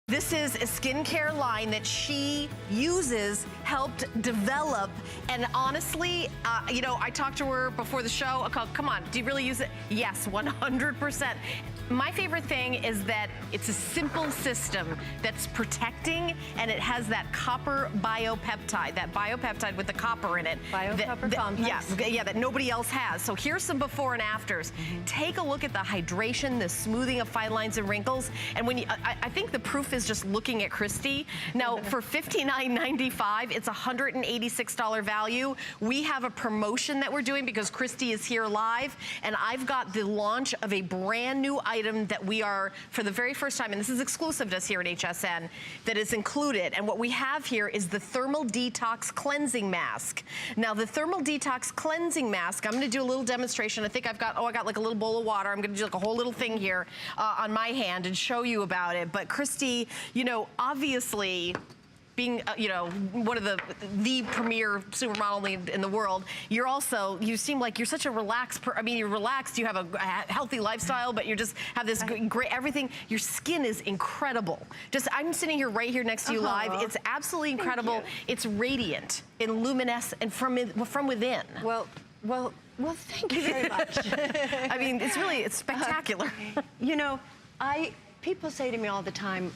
This is a skincare line that she uses, helped develop, and honestly, you know, I talked to her before the show. I called, come on, do you really use it? Yes, 100%. My favorite thing is that it's a simple system that's protecting, and it has that copper biopeptide with the copper in it. Biocopper complex. Yeah, that nobody else has. So here's some before and afters. Take a look at the hydration, the smoothing of fine lines and wrinkles. And when you, I think the proof is just looking at Christy. Now, for $59.95, it's $186 value. We have a promotion that we're doing because Christy is here live, and I've got the launch of a brand new item that we are, for the very first time, and this is exclusive to us here at HSN, that is included. And what we have here is the Thermal Detox Cleansing Mask. Now, the Thermal Detox Cleansing Mask, I'm gonna do a little demonstration. I think I got like a little bowl of water. I'm gonna do like a whole little thing here on my hand and show you about it. But Christy, you know, obviously, being, you know, one of the premier supermodel in the world, you're also, you seem like you're such a relaxed, you're relaxed, you have a healthy lifestyle, but you just have this great, everything, your skin is incredible. I'm sitting here right here next to you live. It's absolutely incredible. It's radiant and luminescent and from within. Well, thank you very much. I mean, it's spectacular. You know, people say to me all the time,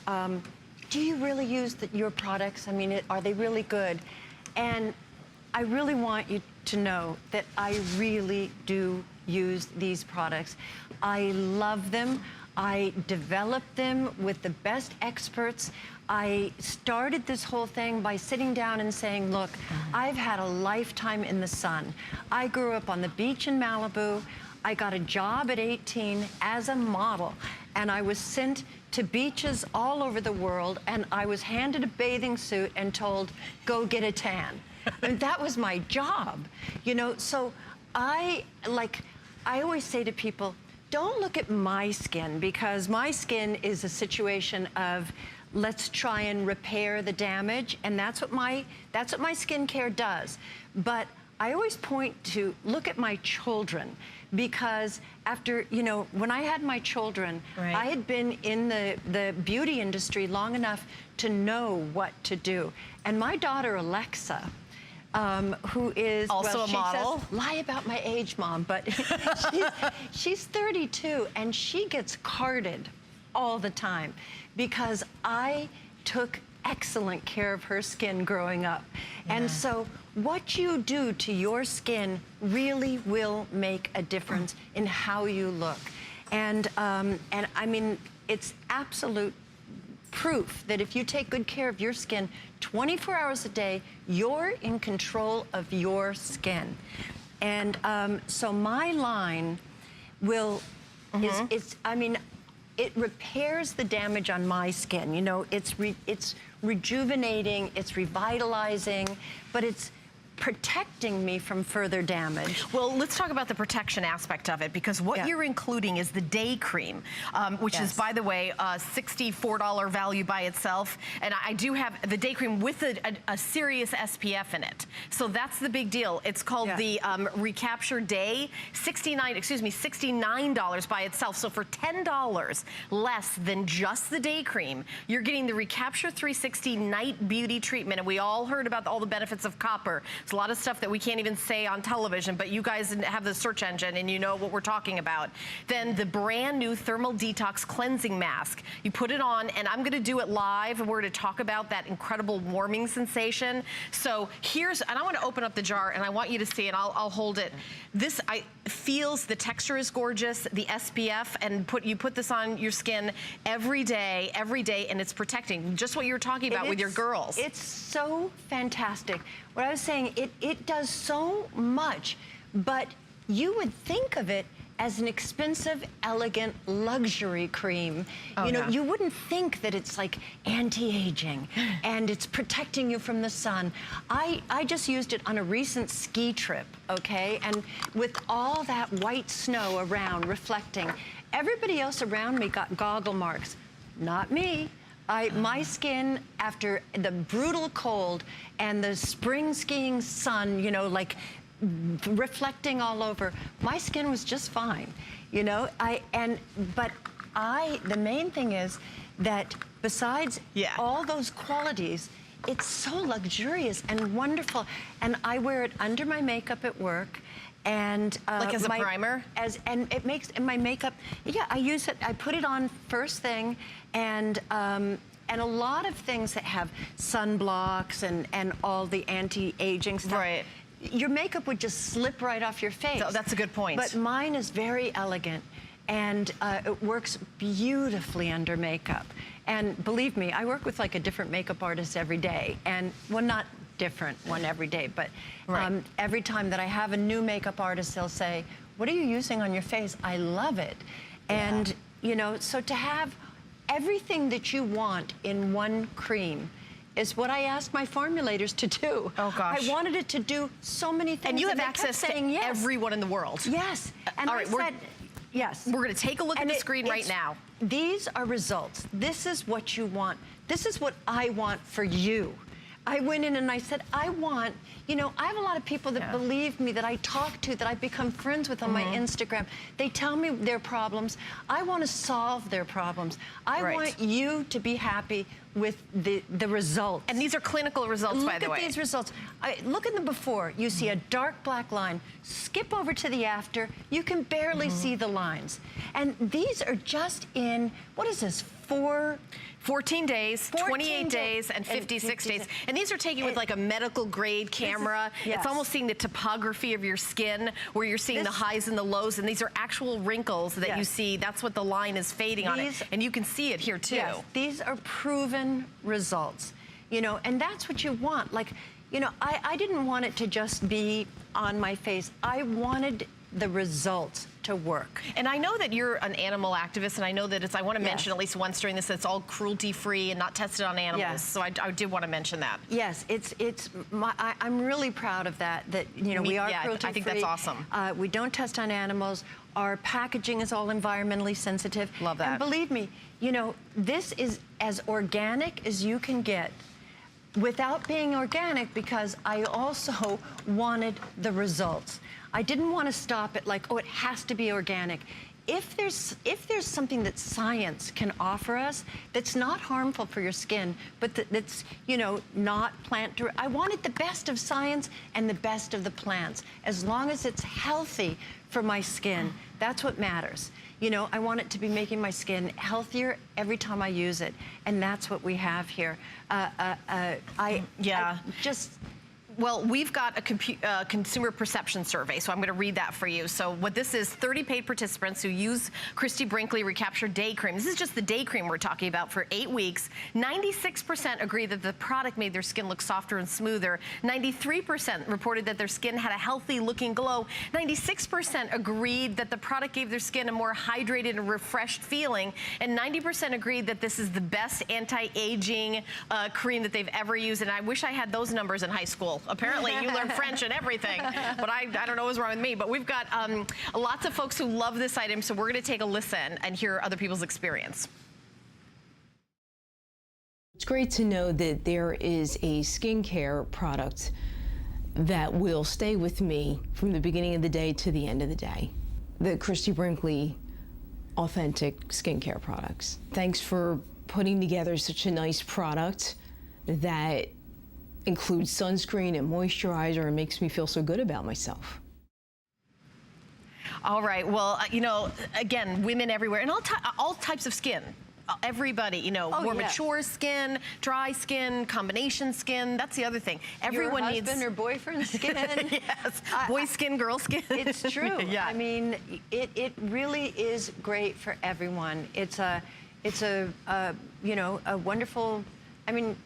do you really use your products? I mean, are they really good? And I really want you to know that I really do use these products. I love them. I developed them with the best experts. I started this whole thing by sitting down and saying, look, I've had a lifetime in the sun. I grew up on the beach in Malibu. I got a job at 18 as a model, and I was sent to beaches all over the world, and I was handed a bathing suit and told, go get a tan. And that was my job, you know? So I always say to people, don't look at my skin, because my skin is a situation of, let's try and repair the damage, and that's what my skincare does. But I always point to, look at my children, because after, you know, when I had my children, I had been in the beauty industry long enough to know what to do. And my daughter, Alexa, who is also a model. Says, lie about my age, Mom, but she's 32, and she gets carded all the time because I took excellent care of her skin growing up. And so what you do to your skin really will make a difference in how you look. And I mean, it's absolute proof that if you take good care of your skin 24 hours a day, you're in control of your skin. And so my line will, I mean, it repairs the damage on my skin. You know, it's rejuvenating, it's revitalizing, but it's protecting me from further damage. Well, let's talk about the protection aspect of it, because what you're including is the day cream, which is, by the way, a $64 value by itself. And I do have the day cream with a serious SPF in it. So that's the big deal. It's called the Recapture Day, $69 by itself. So for $10 less than just the day cream, you're getting the Recapture 360 Night Beauty Treatment. And we all heard about all the benefits of copper. It's a lot of stuff that we can't even say on television, but you guys have the search engine and you know what we're talking about. Then the brand new Thermal Detox Cleansing Mask. You put it on, and I'm gonna do it live, and we're gonna talk about that incredible warming sensation. So here's, and I wanna open up the jar, and I want you to see, and I'll hold it. This, feels, the texture is gorgeous, the SPF, and you put this on your skin every day, and it's protecting. Just what you were talking about with your girls. It's so fantastic. What I was saying, it does so much, but you would think of it as an expensive, elegant luxury cream. You know, you wouldn't think that it's like anti-aging and it's protecting you from the sun. I just used it on a recent ski trip, okay? And with all that white snow around reflecting, everybody else around me got goggle marks. Not me. My skin, after the brutal cold and the spring skiing sun, you know, like reflecting all over, my skin was just fine, you know. The main thing is that besides all those qualities, it's so luxurious and wonderful. And I wear it under my makeup at work. And like as a primer? And it makes my makeup, I use it, I put it on first thing, and a lot of things that have sunblocks and all the anti-aging stuff. Right. Your makeup would just slip right off your face. So that's a good point. But mine is very elegant, and it works beautifully under makeup. And believe me, I work with like a different makeup artist every day, and well, not different one every day, but every time that I have a new makeup artist, they'll say, "What are you using on your face?" I love it. And you know, so to have everything that you want in one cream is what I asked my formulators to do. Oh gosh. I wanted it to do so many things. And you have they access kept saying to yes. everyone in the world. Yes. And all I right, said, yes. We're going to take a look at the screen right now. These are results. This is what you want. This is what I want for you. I went in and I said, I want, you know, I have a lot of people that believe me, that I talk to, that I've become friends with on my Instagram. They tell me their problems. I want to solve their problems. I want you to be happy with the results. And these are clinical results, by the way. Look at these results. Look at the before. You see a dark black line. Skip over to the after. You can barely see the lines. And these are just in, what is this, 14 days, 28 days, and 56 days. And these are taken with like a medical grade camera. It's almost seeing the topography of your skin, where you're seeing the highs and the lows, and these are actual wrinkles that you see. That's what the line is fading on it. And you can see it here too. Yes, these are proven results, you know, and that's what you want. Like, you know, I didn't want it to just be on my face. I wanted the results to work. And I know that you're an animal activist, and I know that it's, I want to mention at least once during this, it's all cruelty-free and not tested on animals. So I did want to mention that. Yes, I'm really proud of that, you know, we are cruelty-free. I think that's awesome. We don't test on animals. Our packaging is all environmentally sensitive. Love that. And believe me, you know, this is as organic as you can get without being organic, because I also wanted the results. I didn't want to stop it like, oh, it has to be organic. If there's something that science can offer us that's not harmful for your skin, but that's, you know, not plant-derived, I wanted the best of science and the best of the plants. As long as it's healthy for my skin, that's what matters. You know, I want it to be making my skin healthier every time I use it, and that's what we have here. Well, we've got a consumer perception survey, so I'm going to read that for you. So what this is, 30 paid participants who use Christie Brinkley Recapture Day Cream. This is just the day cream we're talking about for 8 weeks. 96% agree that the product made their skin look softer and smoother. 93% reported that their skin had a healthy looking glow. 96% agreed that the product gave their skin a more hydrated and refreshed feeling. And 90% agreed that this is the best anti-aging cream that they've ever used. And I wish I had those numbers in high school. Apparently, you learn French and everything, but I don't know what's wrong with me. But we've got lots of folks who love this item, so we're going to take a listen and hear other people's experience. It's great to know that there is a skincare product that will stay with me from the beginning of the day to the end of the day. The Christie Brinkley Authentic Skincare Products. Thanks for putting together such a nice product that includes sunscreen and moisturizer and makes me feel so good about myself. All right, well, you know, again, women everywhere, and all types of skin. Everybody, you know, more mature skin, dry skin, combination skin. That's the other thing. Everyone needs husband or boyfriend skin. Yes, boy skin, girl skin. It's true. I mean, it really is great for everyone. It's a you know, a wonderful, I mean,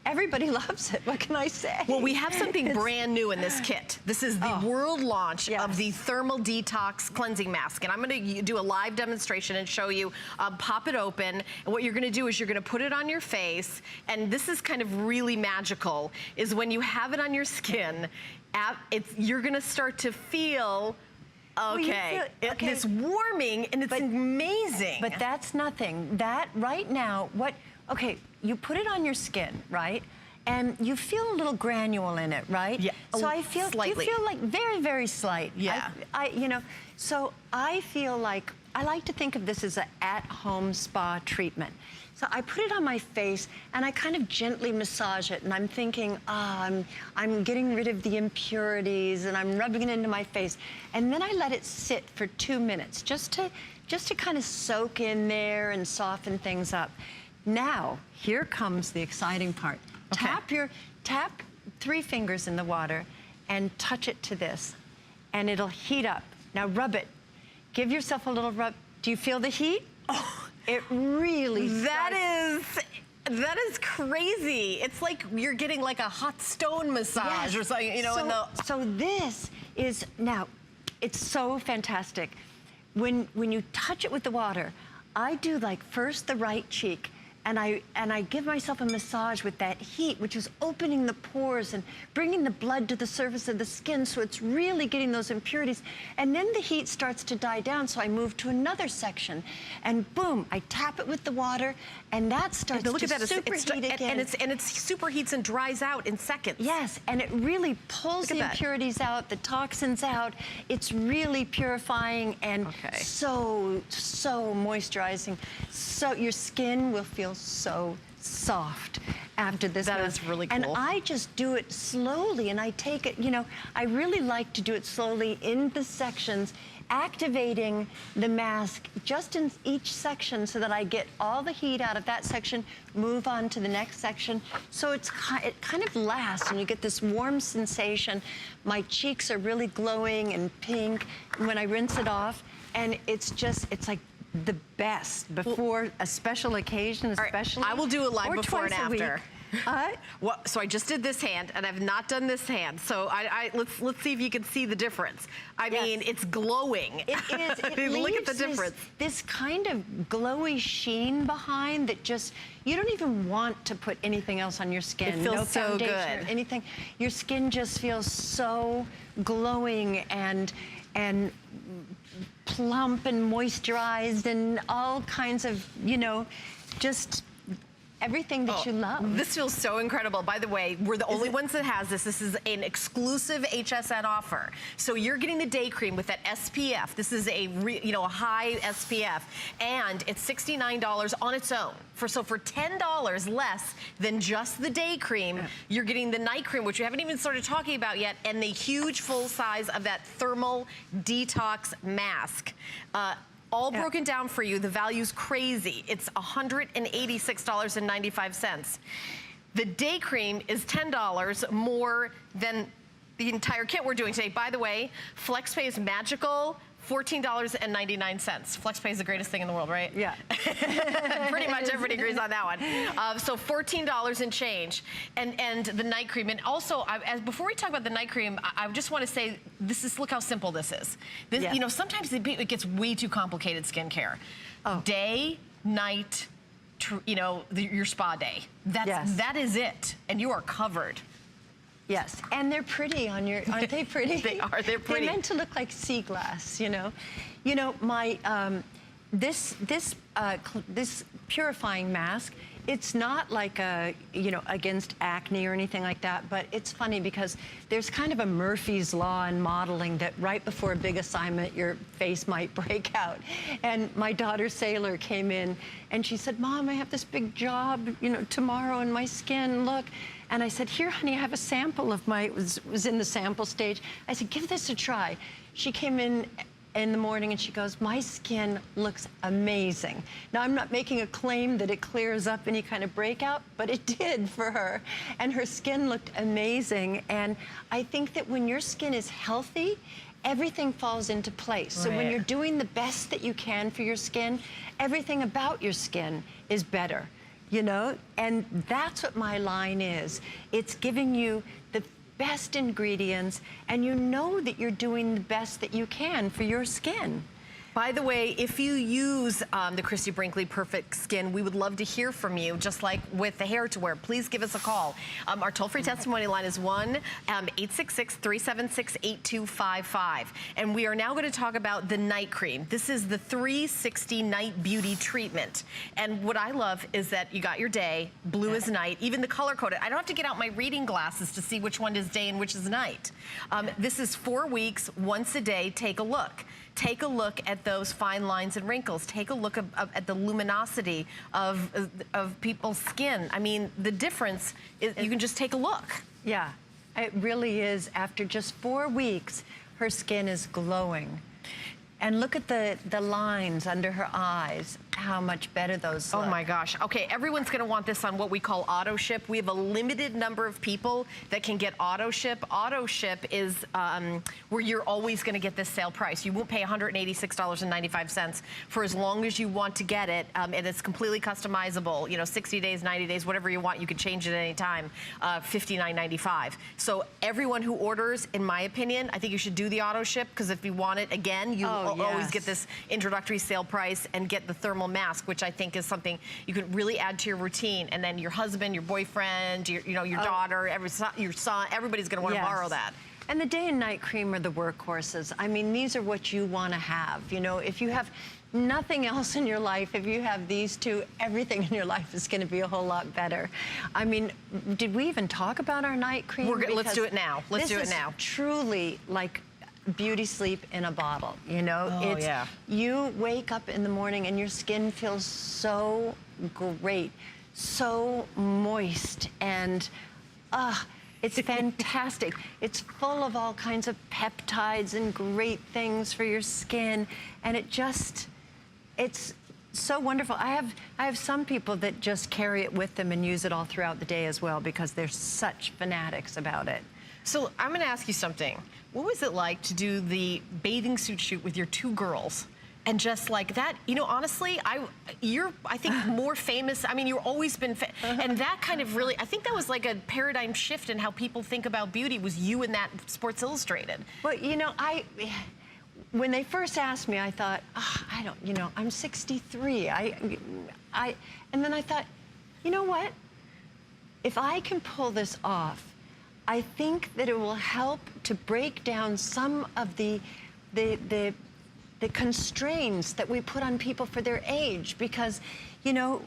everybody loves it. What can I say? Well, we have something brand new in this kit. This is the world launch of the Thermal Detox Cleansing Mask. And I'm going to do a live demonstration and show you, pop it open. And what you're going to do is you're going to put it on your face. And this is kind of really magical, is when you have it on your skin, you're going to start to feel this warming, and it's amazing. But that's nothing. That right now, okay, you put it on your skin, right? And you feel a little granule in it, right? Yeah. So I feel, slightly. you feel like very, very slight. Yeah. You know, so I feel like I like to think of this as an at-home spa treatment. So I put it on my face and I kind of gently massage it, and I'm thinking, I'm getting rid of the impurities, and I'm rubbing it into my face. And then I let it sit for 2 minutes just to kind of soak in there and soften things up. Now, here comes the exciting part. Okay. Tap 3 fingers in the water and touch it to this, and it'll heat up. Now rub it. Give yourself a little rub. Do you feel the heat? Oh, it really That is crazy. It's like you're getting like a hot stone massage or something, you know. So this is, now, it's so fantastic. When you touch it with the water, I do like first the right cheek, and I give myself a massage with that heat, which is opening the pores and bringing the blood to the surface of the skin, so it's really getting those impurities. And then the heat starts to die down, so I move to another section, and boom, I tap it with the water, and that starts to superheat again. And it superheats and dries out in seconds. Yes, and it really pulls the impurities out, the toxins out. It's really purifying and so moisturizing. So your skin will feel so soft after this. That is really cool. And I just do it slowly, and I take it, you know, I really like to do it slowly in the sections, activating the mask just in each section so that I get all the heat out of that section, move on to the next section. So it kind of lasts, and you get this warm sensation. My cheeks are really glowing and pink when I rinse it off, and it's like the best before a special occasion, especially. Right, I will do a live before and after. So I just did this hand, and I've not done this hand. So let's see if you can see the difference. I mean, it's glowing. It is. It leaves look at the difference. This kind of glowy sheen behind that just, you don't even want to put anything else on your skin. It feels no so foundation good. Or anything. Your skin just feels so glowing and plump and moisturized and all kinds of, you know, just everything that you love. This feels so incredible. By the way, we're the only ones that has this. This is an exclusive HSN offer. So you're getting the day cream with that SPF. This is a high SPF, and it's $69 on its own. So for $10 less than just the day cream, you're getting the night cream, which we haven't even started talking about yet, and the huge full size of that thermal detox mask. All broken down for you. The value's crazy. It's $186.95. The day cream is $10 more than the entire kit we're doing today. By the way, FlexPay is magical. $14.99. FlexPay is the greatest thing in the world, right? Yeah. Pretty much everybody agrees on that one. So $14 and change. And the night cream. And also, before we talk about the night cream, I just want to say, look how simple this is. You know, sometimes it gets way too complicated, skincare. Day, night, your spa day. That is it. And you are covered. Yes, and they're pretty on your, aren't they pretty? They are, they're pretty. They're meant to look like sea glass, you know. You know, my, this purifying mask, it's not like against acne or anything like that, but it's funny because there's kind of a Murphy's Law in modeling that right before a big assignment, your face might break out. And my daughter Sailor came in and she said, Mom, I have this big job, tomorrow, and my skin, look. And I said, here, honey, I have a sample of it was in the sample stage. I said, give this a try. She came in the morning and she goes, my skin looks amazing. Now, I'm not making a claim that it clears up any kind of breakout, but it did for her. And her skin looked amazing. And I think that when your skin is healthy, everything falls into place. So when you're doing the best that you can for your skin, everything about your skin is better. And that's what my line is. It's giving you the best ingredients, and you know that you're doing the best that you can for your skin. By the way, if you use the Christie Brinkley Perfect Skin, we would love to hear from you, just like with the hair to wear. Please give us a call. Our toll-free testimony line is 1-866-376-8255. And we are now going to talk about the night cream. This is the 360 Night Beauty Treatment. And what I love is that you got your day, blue is night, even the color-coded. I don't have to get out my reading glasses to see which one is day and which is night. This is 4 weeks, once a day. Take a look. take a look at those fine lines and wrinkles. Take a look at the luminosity of people's skin. I mean, the difference is you can just take a look. Yeah, it really is. After just 4 weeks, her skin is glowing. And look at the lines under her eyes, how much better those look. Oh my gosh. Okay, everyone's gonna want this on what we call auto ship. We have a limited number of people that can get auto ship. Auto ship is where you're always gonna get this sale price. You won't pay $186.95 for as long as you want to get it, and it's completely customizable. You know, 60 days, 90 days, whatever you want, you can change it at any time. $59.95. So everyone who orders, in my opinion, I think you should do the auto ship, because if you want it again, you always get this introductory sale price and get the thermal mask, which I think is something you can really add to your routine. And then your husband, your boyfriend, your daughter, your son, everybody's going to want to borrow that. And the day and night cream are the workhorses. I mean, these are what you want to have. You know, if you have nothing else in your life, if you have these two, everything in your life is going to be a whole lot better. I mean, did we even talk about our night cream? Let's do it now. Let's do it now. This is truly like beauty sleep in a bottle, you know? Oh, yeah. You wake up in the morning and your skin feels so great, so moist, and it's fantastic. It's full of all kinds of peptides and great things for your skin, and it's so wonderful. I have some people that just carry it with them and use it all throughout the day as well, because they're such fanatics about it. So I'm going to ask you something. What was it like to do the bathing suit shoot with your 2 girls? And just like that, you know, honestly, you're, I think, more famous. I mean, you've always been, and that kind of really, I think that was like a paradigm shift in how people think about beauty, was you in that Sports Illustrated. Well, you know, when they first asked me, I thought, I don't, you know, I'm 63. And then I thought, you know what? If I can pull this off, I think that it will help to break down some of the constraints that we put on people for their age, because, you know,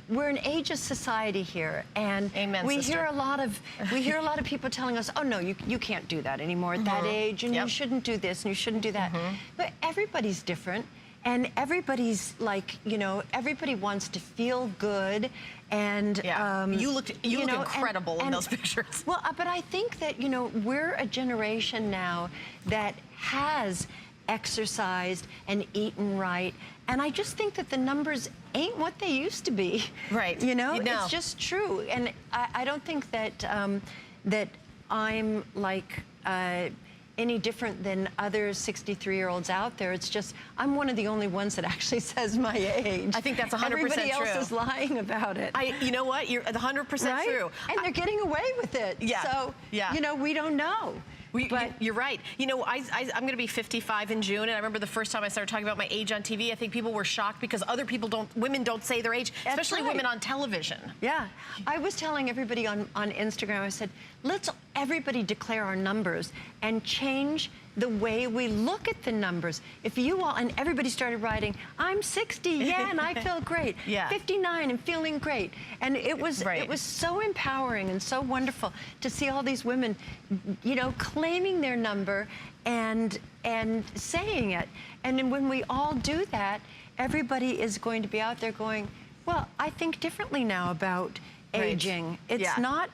we're an ageist society here, and we hear a lot of people telling us, oh no, you can't do that anymore at that age, and you shouldn't do this and you shouldn't do that. But everybody's different, and everybody's like, you know, everybody wants to feel good. And you look incredible in those pictures. Well, but I think that, you know, we're a generation now that has exercised and eaten right, and I just think that the numbers ain't what they used to be. Right. You know, it's just true, and I don't think that that I'm like any different than other 63-year-olds out there. It's just, I'm one of the only ones that actually says my age. I think that's 100% true. Everybody else is lying about it. You know what? You're 100% true. And they're getting away with it. Yeah. So, you know, we don't know. But you're right. You know, I'm going to be 55 in June, and I remember the first time I started talking about my age on TV, I think people were shocked because other people women don't say their age, especially women on television. Yeah. I was telling everybody on Instagram, I said, let's everybody declare our numbers and change the way we look at the numbers. If you all, and everybody started writing, I'm 60, yeah, and I feel great. 59 and feeling great. And it was so empowering and so wonderful to see all these women, you know, claiming their number and saying it. And then when we all do that, everybody is going to be out there going, well, I think differently now about aging. It's not,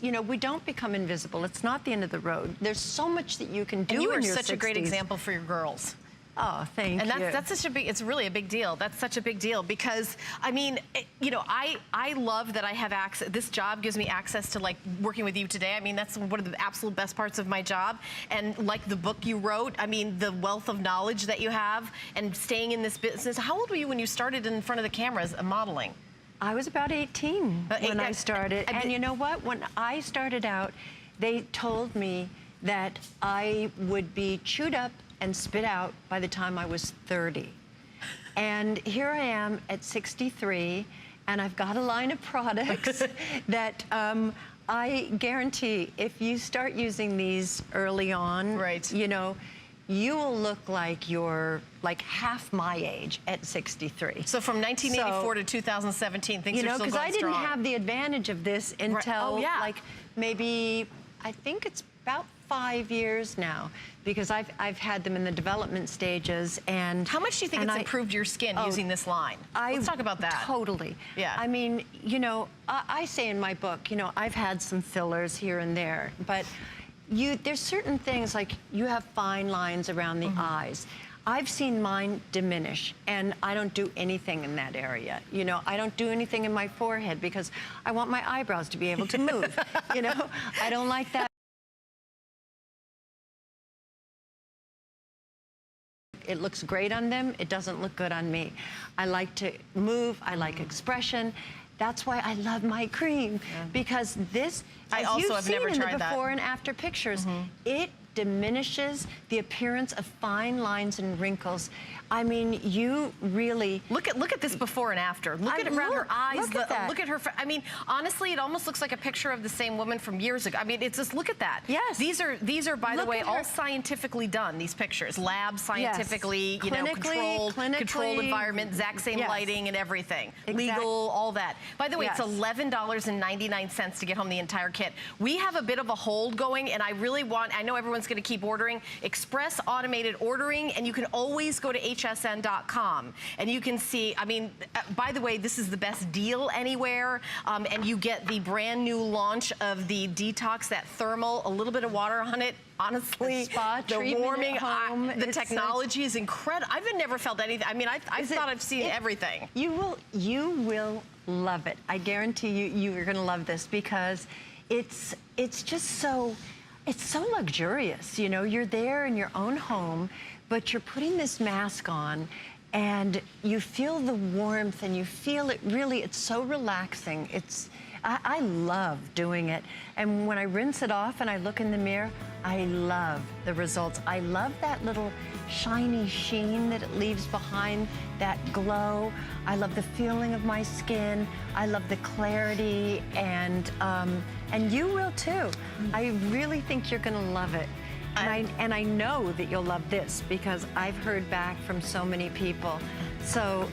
you know, we don't become invisible. It's not the end of the road. There's so much that you can do in your 60s. And you are such a great example for your girls. Oh, thank you. And that's such a big, it's really a big deal. That's such a big deal because, I mean, you know, I love that I have access, this job gives me access to like working with you today. I mean, that's one of the absolute best parts of my job. And like the book you wrote, I mean, the wealth of knowledge that you have and staying in this business. How old were you when you started in front of the cameras modeling? I was about 18 when I started. And you know what? When I started out, they told me that I would be chewed up and spit out by the time I was 30. And here I am at 63, and I've got a line of products that I guarantee if you start using these early on, you know, you will look like you're like half my age at 63. So from 1984 to 2017, things are still going strong. Because I didn't have the advantage of this until like maybe, I think it's about 5 years now because I've had them in the development stages. And how much do you think it's improved your skin using this line? Let's talk about that. Totally. Yeah. I mean, you know, I say in my book, you know, I've had some fillers here and there, but there's certain things like you have fine lines around the eyes. I've seen mine diminish, and I don't do anything in that area. You know, I don't do anything in my forehead because I want my eyebrows to be able to move. You know, I don't like that. It looks great on them. It doesn't look good on me. I like to move. I like expression. That's why I love my cream, because this, I as also you've have seen never in the tried that. before and after pictures, it diminishes the appearance of fine lines and wrinkles. I mean, you really look at this before and after. Look at around her eyes. Look at her. I mean, honestly, it almost looks like a picture of the same woman from years ago. I mean, it's just look at that. Yes. These are by the way all scientifically done. These pictures, lab scientifically, you know, controlled environment, exact same lighting and everything, legal, all that. By the way, it's $11.99 to get home the entire kit. We have a bit of a hold going, and I really want. I know everyone's going to keep ordering. Express automated ordering, and you can always go to hsn.com and you can see, I mean, by the way, this is the best deal anywhere, and you get the brand new launch of the Detox, that thermal, a little bit of water on it. Honestly, the warming, the technology is incredible. I've never felt anything. I mean, I thought I've seen everything. You will love it. I guarantee you are going to love this because it's just so. It's so luxurious, you know, you're there in your own home, but you're putting this mask on and you feel the warmth and you feel it really, it's so relaxing. I love doing it. And when I rinse it off and I look in the mirror, I love the results. I love that little shiny sheen that it leaves behind, that glow. I love the feeling of my skin. I love the clarity, and you will too. I really think you're gonna love it. And I know that you'll love this because I've heard back from so many people. So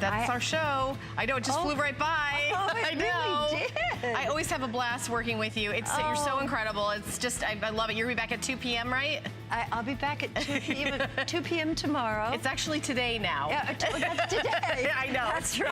that's our show. I know it just flew right by. Oh, it I know. really did. I always have a blast working with you. You're so incredible. It's just I love it. You're gonna be back at 2 p.m. right? I'll be back at 2 p.m. 2 p.m. tomorrow. It's actually today now. Yeah, that's today. I know. That's right.